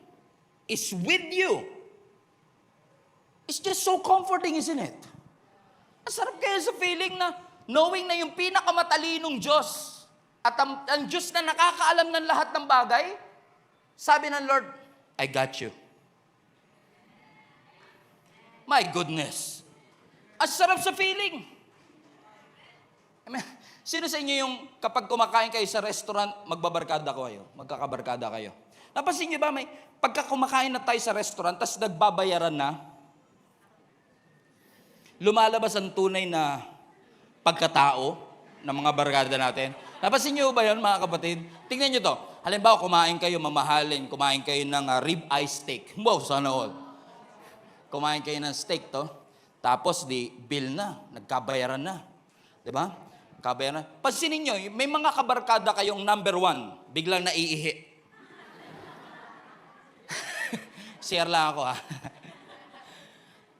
is with you. It's just so comforting, isn't it? Ang sarap kaya sa feeling na knowing na yung pinakamatalinong Diyos at ang Diyos na nakakaalam ng lahat ng bagay, sabi ng Lord, I got you. My goodness. Ang sarap sa feeling. Sino sa inyo yung kapag kumakain kayo sa restaurant, magbabarkada kayo, magkakabarkada kayo? Napansin niyo ba, may pagka kumakain na tayo sa restaurant, tas nagbabayaran na, lumalabas ang tunay na pagkatao ng mga barkada natin. Napansin niyo ba yun, mga kapatid? Tingnan niyo to. Halimbawa, kumain kayo, mamahalin, kumain kayo ng rib-eye steak. Wow, sana all. Kumain kayo ng steak to, tapos di bill na, nagkabayaran na. Diba? Kabayaran na. Pansinin niyo, may mga kabarkada kayong number 1, biglang naiihi. Share lang ako ha.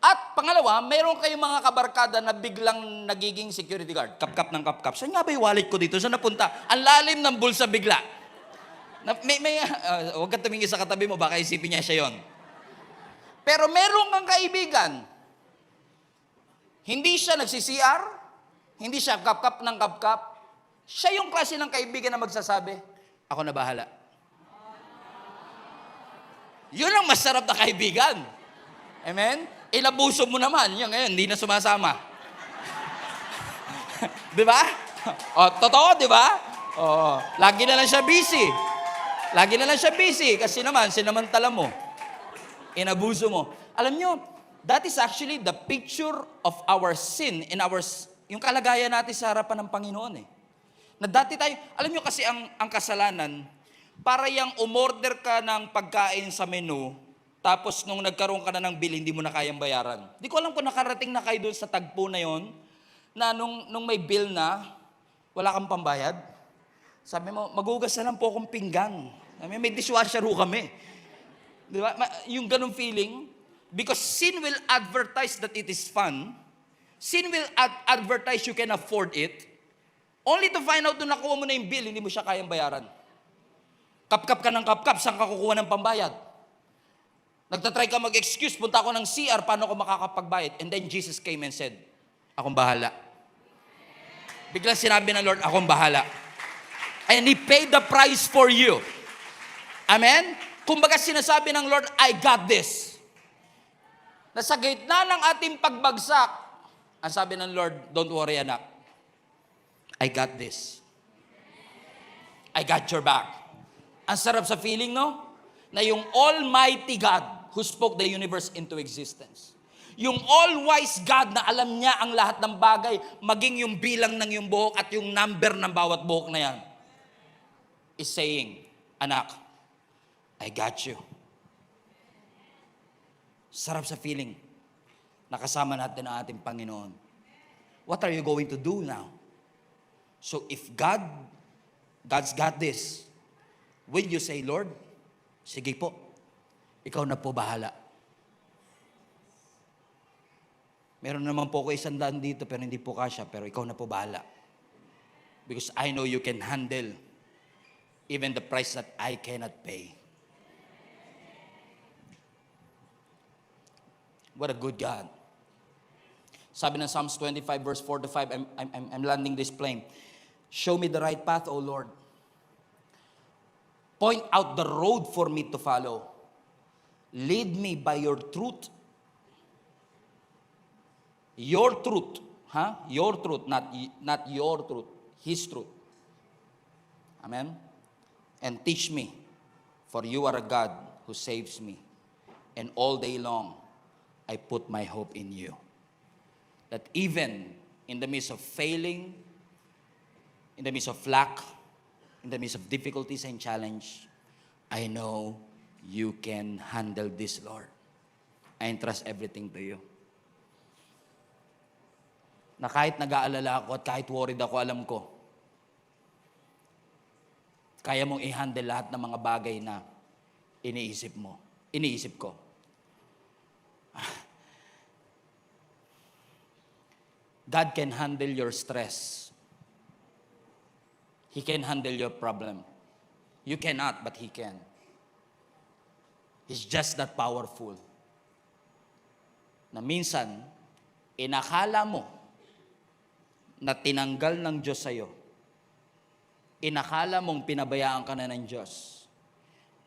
At pangalawa, meron kayong mga kabarkada na biglang nagiging security guard. Kap-kap ng kap-kap. Saan nga ba yung wallet ko dito? Saan napunta? Ang lalim ng bulsa bigla. Huwag ka tumingin sa katabi mo, baka isipin niya siya yon. Pero meron kang kaibigan, hindi siya nagsi-CR, hindi siya kap-kap ng kap-kap. Siya yung klase ng kaibigan na magsasabi, ako na bahala. Yun ang masarap na kaibigan. Amen? Inabuso mo naman. Yan ngayon, hindi na sumasama. Di ba? O, totoo, di ba? O, lagi na lang siya busy. Lagi na lang siya busy kasi naman, sinamantala mo. Inabuso mo. Alam nyo, that is actually the picture of our sin in yung kalagayan natin sa harapan ng Panginoon eh. Na dati tayo, alam nyo kasi ang kasalanan, para yung umorder ka ng pagkain sa menu, tapos nung nagkaroon ka na ng bill, hindi mo na kayang bayaran. Di ko alam kung nakarating na kayo doon sa tagpo na yon, na nung may bill na, wala kang pambayad. Sabi mo, magugas na lang po akong pinggan. Sabi, may dishwasher ho kami. Di ba? Yung ganong feeling, because sin will advertise that it is fun. Sin will advertise you can afford it. Only to find out nung nakuha mo na yung bill, hindi mo siya kayang bayaran. Kap-kap ka ng kap-kap, saan ka kukuha ng pambayad? Nagtatry ka mag-excuse, punta ako ng CR, paano ako makakapagbayad? And then Jesus came and said, akong bahala. Biglang sinabi ng Lord, akong bahala. And He paid the price for you. Amen? Kumbaga sinasabi ng Lord, I got this. Na sa gitna ng ating pagbagsak, ang sabi ng Lord, don't worry anak. I got this. I got your back. Ang sarap sa feeling, no? Na yung Almighty God who spoke the universe into existence. Yung all-wise God na alam niya ang lahat ng bagay, maging yung bilang ng yung buhok at yung number ng bawat buhok na yan, is saying, anak, I got you. Sarap sa feeling. Nakasama natin ang ating Panginoon. What are you going to do now? So if God's got this, will you say, Lord, sige po, ikaw na po bahala. Meron naman po ako 100 dito pero hindi po kasya, pero ikaw na po bahala. Because I know you can handle even the price that I cannot pay. What a good God. Sabi ng Psalms 25 verse 4 to 5, I'm landing this plane. Show me the right path, O Lord. Point out the road for me to follow. Lead me by your truth. Your truth. Your truth, not your truth. His truth. Amen? And teach me, for you are a God who saves me. And all day long, I put my hope in you. That even in the midst of failing, in the midst of lack, in the midst of difficulties and challenge, I know you can handle this, Lord. I entrust everything to you. Na kahit nag-aalala ako at kahit worried ako, alam ko, kaya mong i-handle lahat ng mga bagay na iniisip ko. God can handle your stress. He can handle your problem. You cannot, but He can. He's just that powerful. Na minsan, inakala mo na tinanggal ng Diyos sa'yo. Inakala mong pinabayaan ka na ng Diyos.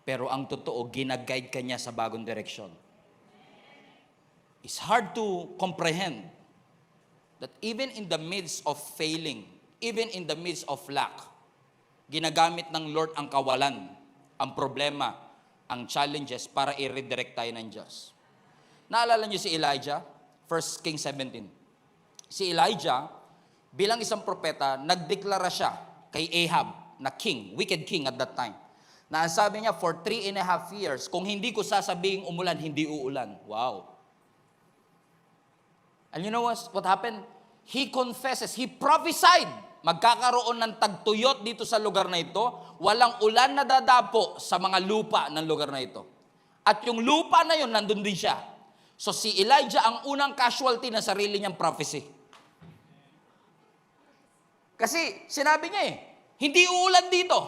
Pero ang totoo, ginaguide ka niya sa bagong direksyon. It's hard to comprehend that even in the midst of failing, even in the midst of lack, ginagamit ng Lord ang kawalan, ang problema, ang challenges para i-redirect tayo ng Diyos. Naalala niyo si Elijah? 1 Kings 17. Si Elijah, bilang isang propeta, nagdeklara siya kay Ahab na king, wicked king at that time. Na ang sabi niya, for 3.5 years, kung hindi ko sasabing umulan, hindi uulan. Wow. And you know what happened? He confesses, he prophesied, magkakaroon ng tagtuyot dito sa lugar na ito, walang ulan na dadapo sa mga lupa ng lugar na ito. At yung lupa na yun, nandun din siya. So si Elijah ang unang casualty ng sarili niyang prophecy. Kasi sinabi niya hindi uulan dito.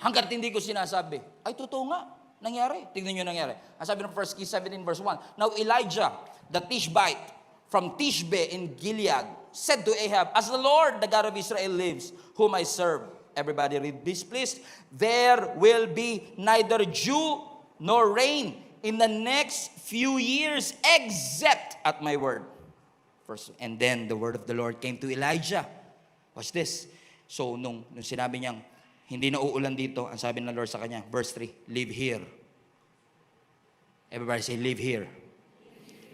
Hanggat hindi ko sinasabi. Ay, totoo nga. Nangyari. Tignan niyo nangyari. Ang sabi ng 1 Kings 17 verse 1. Now Elijah, the Tishbite, from Tishbe in Gilead, said to Ahab, as the Lord, the God of Israel lives, whom I serve. Everybody read this, please. There will be neither dew nor rain in the next few years, except at my word. And then the word of the Lord came to Elijah. Watch this. So, nung sinabi niyang, hindi na uulan dito, ang sabi ng Lord sa kanya, verse 3, live here. Everybody say, live here.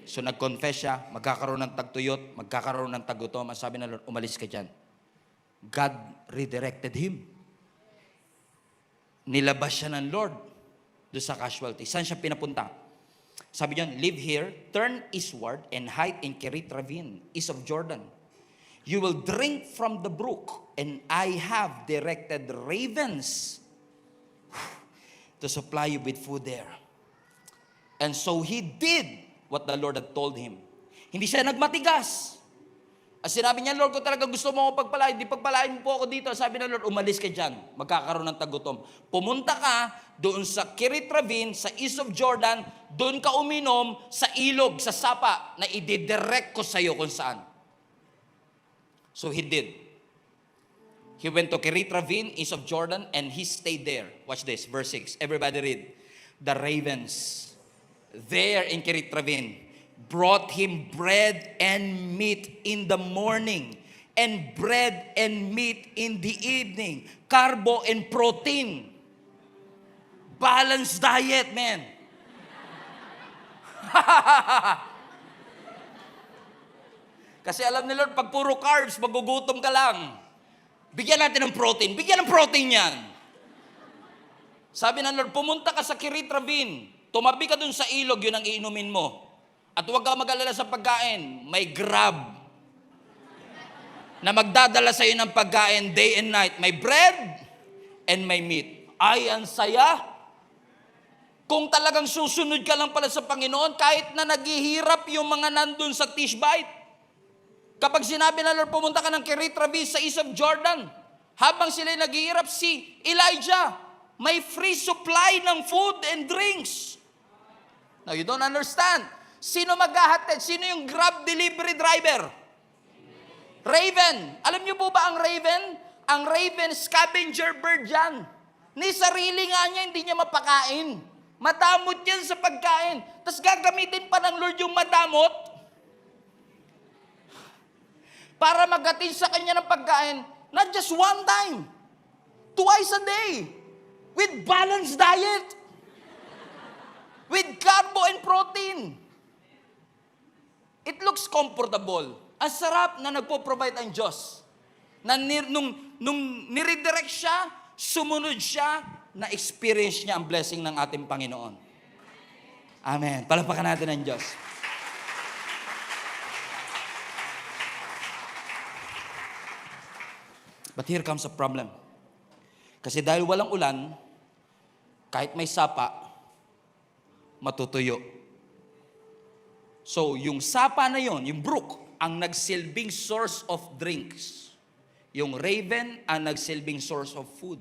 So nag-confess siya, magkakaroon ng tagtuyot, magkakaroon ng tagutom. Ang sabi ng Lord, umalis ka dyan. God redirected him. Nilabas siya ng Lord doon sa casualty. Saan siya pinapunta? Sabi niya, live here, turn eastward, and hide in Kerit Ravine, east of Jordan. You will drink from the brook, and I have directed ravens to supply you with food there. And so he did what the Lord had told him. Hindi siya nagmatigas. As sinabi niya, Lord, kung talaga gusto mo ako pagpalain, di pagpalain mo po ako dito. Sabi ng Lord, umalis ka dyan. Magkakaroon ng tagutom. Pumunta ka doon sa Kerit Ravine, sa east of Jordan, doon ka uminom sa ilog, sa sapa, na i-direct ko sa iyo kung saan. So he did. He went to Kerit Ravine, east of Jordan, and he stayed there. Watch this, verse 6. Everybody read. The ravens there in Kerit Ravine brought him bread and meat in the morning, and bread and meat in the evening. Carbo and protein. Balanced diet, man. Kasi alam ni Lord, pag puro carbs, magugutom ka lang. Bigyan natin ng protein. Bigyan ng protein yan. Sabi ng Lord, pumunta ka sa Kirit Ravine. Tumabi ka dun sa ilog, yun ang iinumin mo. At huwag ka mag-alala sa pagkain. May Grab na magdadala sa iyo ng pagkain day and night. May bread and may meat. Ay, ang saya. Kung talagang susunod ka lang pala sa Panginoon, kahit na naghihirap yung mga nandun sa Tishbite. Kapag sinabi na Lord, pumunta ka ng Kirit Ravine sa East of Jordan, habang sila naghihirap, si Elijah, may free supply ng food and drinks. Now, you don't understand. Sino maghahatid? Sino yung Grab delivery driver? Raven. Alam niyo po ba ang Raven? Ang Raven, scavenger bird yan. Ni sarili nga niya, hindi niya mapakain. Madamot yan sa pagkain. Tapos gagamitin pa ng Lord yung madamot para maghatid sa kanya ng pagkain, not just one time, twice a day, with balanced diet, with carbo and protein. It looks comfortable. Ang sarap na nagpo-provide ang Diyos. Na nung niredirect siya, sumunod siya, na-experience niya ang blessing ng ating Panginoon. Amen. Palapakan natin ang Diyos. But here comes a problem. Kasi dahil walang ulan, kahit may sapa, matutuyo. So, yung sapa na yon, yung brook, ang nagsilbing source of drinks. Yung raven, ang nagsilbing source of food.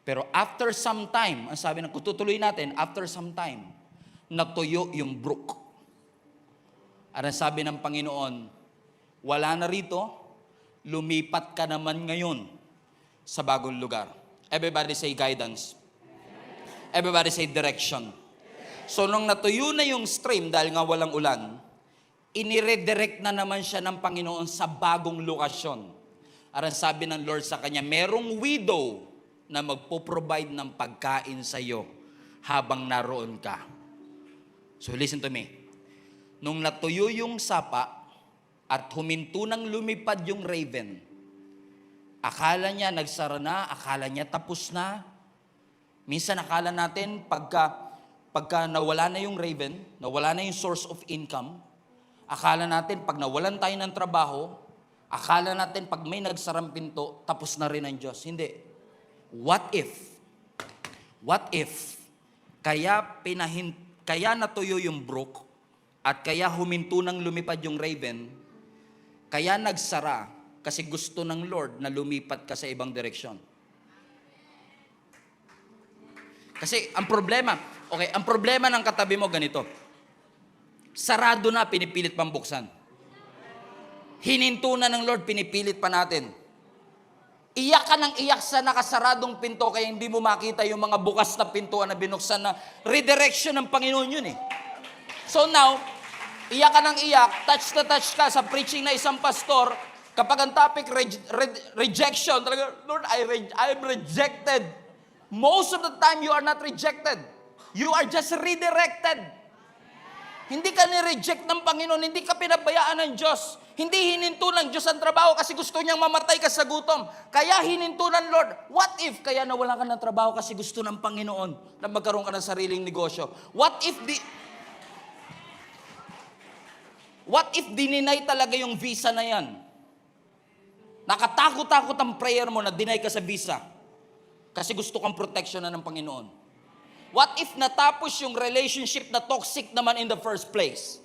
Pero after some time, ang sabi ng kututuloy natin, after some time, natuyo yung brook. At ang sabi ng Panginoon, wala na rito, lumipat ka naman ngayon sa bagong lugar. Everybody say guidance. Everybody say direction. So nung natuyo na yung stream dahil nga walang ulan, iniredirect na naman siya ng Panginoon sa bagong lokasyon. At ang sabi ng Lord sa kanya, merong widow na magpo-provide ng pagkain sa iyo habang naroon ka. So listen to me. Nung natuyo yung sapa, at huminto nang lumipad yung raven. Akala niya nagsara na, akala niya tapos na. Minsan akala natin pagka nawala na yung raven, nawala na yung source of income, akala natin pag nawalan tayo ng trabaho, akala natin pag may nagsarang pinto, tapos na rin ang Diyos. Hindi. What if, kaya natuyo yung brook, at kaya huminto nang lumipad yung raven, kaya nagsara kasi gusto ng Lord na lumipat ka sa ibang direksyon. Kasi ang problema ng katabi mo ganito. Sarado na, pinipilit pang buksan. Hininto na ng Lord, pinipilit pa natin. Iyak ka ng iyak sa nakasaradong pinto kaya hindi mo makita yung mga bukas na pintuan na binuksan na redirection ng Panginoon yun eh. So now, iyak ka ng iyak, touch na touch ka sa preaching na isang pastor, kapag ang topic rejection, talaga, Lord, I'm rejected. Most of the time, you are not rejected. You are just redirected. Hindi ka ni-reject ng Panginoon, hindi ka pinabayaan ng Diyos. Hindi hininto ng Diyos ang trabaho kasi gusto niyang mamatay ka sa gutom. Kaya hininto ng Lord. What if kaya nawalan ka ng trabaho kasi gusto ng Panginoon na magkaroon ka ng sariling negosyo? What if dininay talaga yung visa na yan? Nakatakot-takot ang prayer mo na dinay ka sa visa kasi gusto kang protection na ng Panginoon. What if natapos yung relationship na toxic naman in the first place?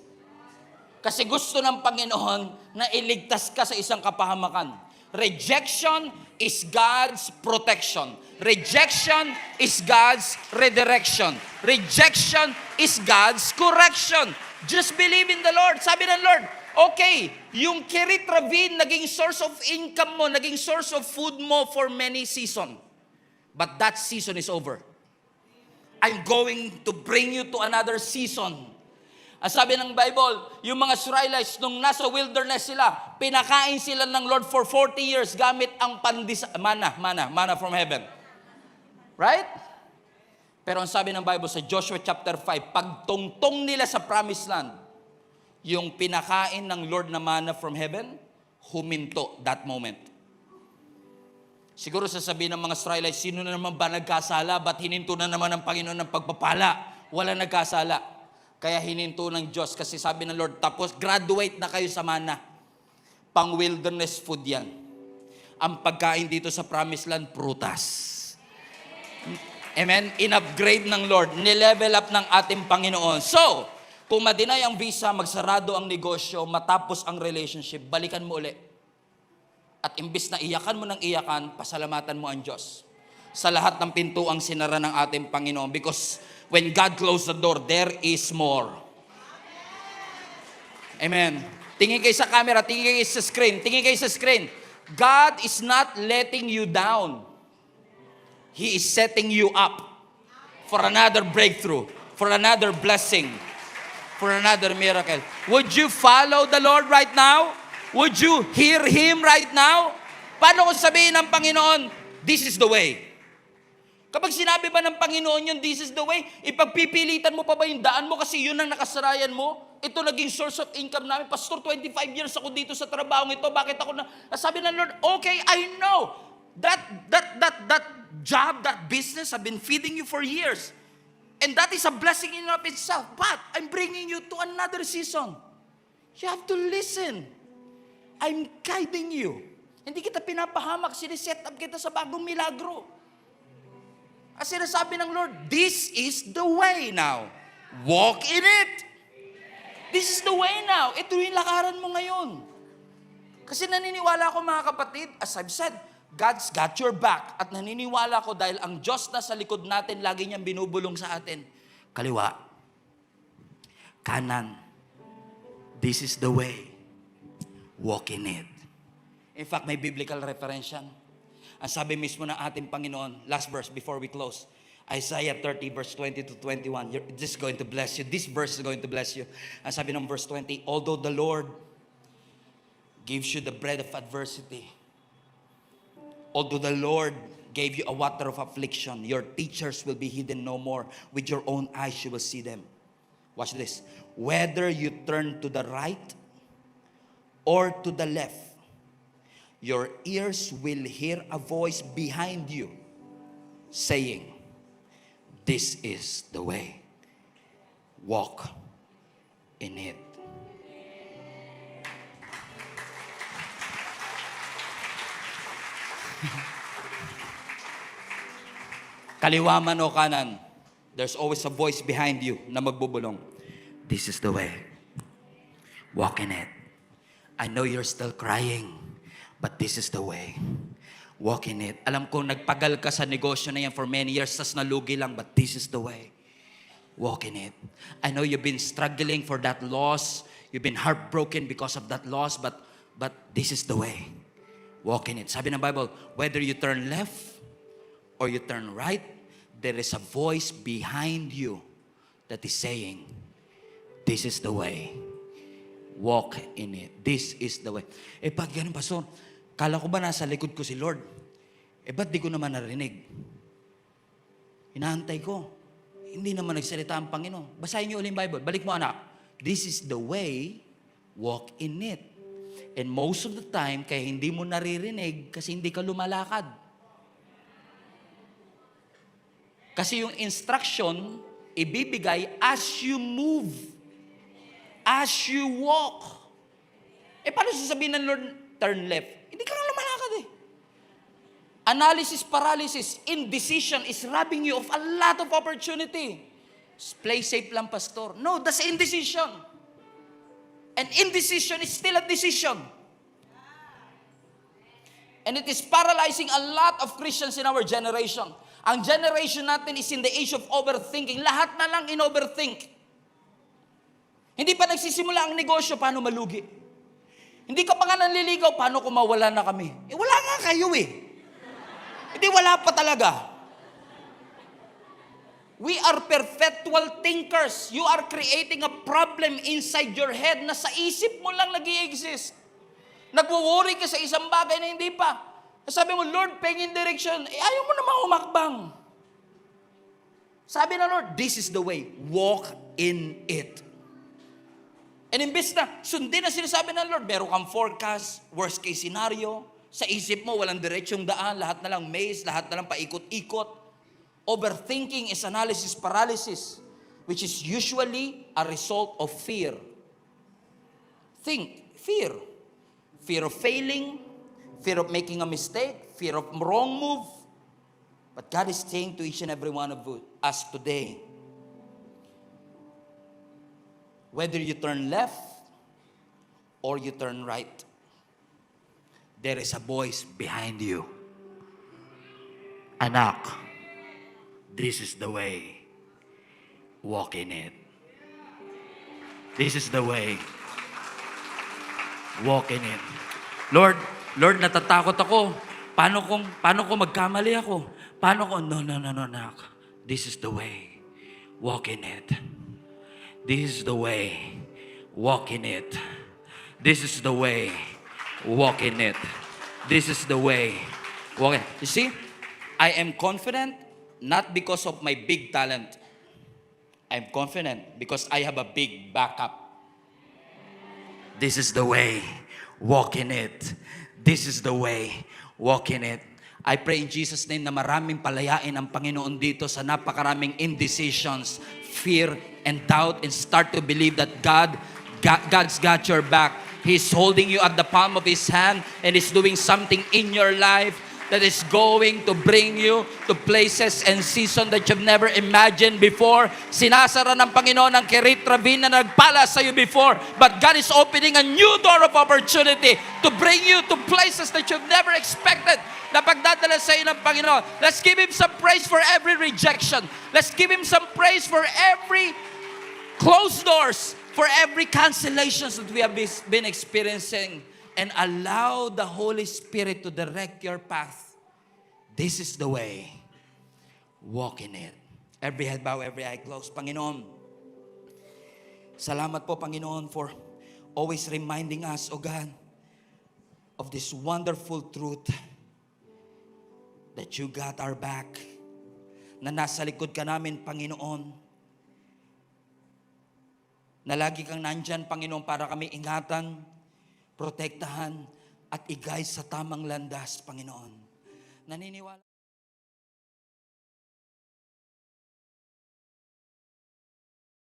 Kasi gusto ng Panginoon na iligtas ka sa isang kapahamakan. Rejection is God's protection. Rejection is God's redirection. Rejection is God's correction. Just believe in the Lord. Sabi ng Lord, okay, yung Kirit Ravine, naging source of income mo, naging source of food mo for many seasons. But that season is over. I'm going to bring you to another season. Ang sabi ng Bible, yung mga Israelites, nung nasa wilderness sila, pinakain sila ng Lord for 40 years gamit ang manna from heaven. Right? Pero ang sabi ng Bible sa Joshua chapter 5, pagtungtong nila sa promised land, yung pinakain ng Lord na manna from heaven, huminto that moment. Siguro sasabihin ng mga Israelites, sino na naman ba nagkasala? Ba't hininto na naman ng Panginoon ng pagpapala? Wala nagkasala. Kaya hininto ng Diyos kasi sabi ng Lord, tapos graduate na kayo sa manna. Pang wilderness food yan. Ang pagkain dito sa Promised Land, prutas. Amen? In-upgrade ng Lord, nilevel up ng ating Panginoon. So, kung ma-deny ang visa, magsarado ang negosyo, matapos ang relationship, balikan mo uli. At imbis na iyakan mo ng iyakan, pasalamatan mo ang Diyos. Sa lahat ng pintuang sinara ng ating Panginoon. Because when God closed the door, there is more. Amen. Tingin kayo sa camera, tingin kayo sa screen, tingin kayo sa screen. God is not letting you down. He is setting you up for another breakthrough, for another blessing, for another miracle. Would you follow the Lord right now? Would you hear Him right now? Paano kung sabihin ng Panginoon, this is the way? Kapag sinabi ba ng Panginoon yun, this is the way, ipagpipilitan mo pa ba yung daan mo kasi yun ang nakasarayan mo? Ito naging source of income namin. Pastor, 25 years ako dito sa trabahong ito. Bakit ako na... Sabi ng Lord, okay, I know. That job, that business, I've been feeding you for years. And that is a blessing in and of itself. But I'm bringing you to another season. You have to listen. I'm guiding you. Hindi kita pinapahamak. Siniset up kita sa bagong milagro. At sinasabi ng Lord, this is the way now. Walk in it. This is the way now. Ito yung lakaran mo ngayon. Kasi naniniwala ako mga kapatid, as I've said, God's got your back. At naniniwala ko dahil ang Diyos na sa likod natin, lagi niyang binubulong sa atin. Kaliwa. Kanan. This is the way. Walk in it. In fact, may biblical reference yan. Ang sabi mismo ng ating Panginoon, last verse before we close, Isaiah 30 verse 20 to 21. This is going to bless you. This verse is going to bless you. Ang sabi ng verse 20, although the Lord gives you the bread of adversity, although the Lord gave you a water of affliction, your teachers will be hidden no more. With your own eyes you will see them. Watch this. Whether you turn to the right or to the left, your ears will hear a voice behind you saying, this is the way. Walk in it. Kaliwa man o kanan, there's always a voice behind you na magbubulong. This is the way. Walk in it. I know you're still crying, but this is the way. Walk in it. Alam ko, nagpagal ka sa negosyo na yan for many years, tas nalugi lang, but this is the way. Walk in it. I know you've been struggling for that loss. You've been heartbroken because of that loss, but this is the way. Walk in it. Sabi ng Bible, whether you turn left or you turn right, there is a voice behind you that is saying, this is the way. Walk in it. This is the way. Pag ganun, Pastor, kala ko ba nasa likod ko si Lord? Ba't di ko naman narinig? Inaantay ko. Hindi naman nagsalita ang Panginoon. Basahin niyo ulit yung Bible. Balik mo, anak. This is the way, walk in it. And most of the time, kaya hindi mo naririnig kasi hindi ka lumalakad. Kasi yung instruction, ibibigay as you move. As you walk. Paano sasabihin ng Lord, turn left? Hindi ka lang lumalakad eh. Analysis paralysis, indecision is robbing you of a lot of opportunity. Play safe lang, Pastor. No, that's indecision. And indecision is still a decision. And it is paralyzing a lot of Christians in our generation. Ang generation natin is in the age of overthinking. Lahat na lang in-overthink. Hindi pa nagsisimula ang negosyo, paano malugi? Hindi ka pa nga nanliligaw, paano kung mawala na kami? Wala nga kayo eh. Hindi, wala pa talaga. We are perpetual thinkers. You are creating a problem inside your head na sa isip mo lang nag-i-exist. Nagwo-worry ka sa isang bagay na hindi pa. Sabi mo, Lord, pengin direction. Ayaw mo naman humakbang. Sabi na Lord, this is the way. Walk in it. And imbes na sundin ang sinasabi ng Lord, meron kang forecast, worst case scenario, sa isip mo walang diretsyong daan, lahat na lang maze, lahat na lang paikot-ikot. Overthinking is analysis paralysis, which is usually a result of fear. Think, fear. Fear of failing, fear of making a mistake, fear of wrong move. But God is saying to each and every one of us today, whether you turn left or you turn right, there is a voice behind you. Anak, this is the way. Walk in it. This is the way. Walk in it. Lord, natatakot ako. Paano kung magkamali ako? No, anak. This is the way. Walk in it. This is the way. Walk in it. This is the way. Walk in it. This is the way. Walk in. You see, I am confident not because of my big talent. I'm confident because I have a big backup. This is the way. Walk in it. This is the way. Walk in it. I pray in Jesus' name na maraming palayain ang Panginoon dito sa napakaraming indecisions, fear, and doubt, and start to believe that God's got your back. He's holding you at the palm of His hand and is doing something in your life that is going to bring you to places and season that you've never imagined before. Sinasara ng Panginoon ang Kerit Ravine na nagpala sa iyo before, but God is opening a new door of opportunity to bring you to places that you've never expected na pagdadala sa iyo ng Panginoon. Let's give Him some praise for every rejection. Let's give Him some praise for every closed doors, for every cancellations that we have been experiencing. And allow the Holy Spirit to direct your path. This is the way. Walk in it. Every head bow, every eye closed. Panginoon, salamat po, Panginoon, for always reminding us, O God, of this wonderful truth that you got our back, na nasa likod ka namin, Panginoon, na lagi kang nandyan, Panginoon, para kami ingatan, protektahan, at i-guide sa tamang landas, Panginoon. Naniniwala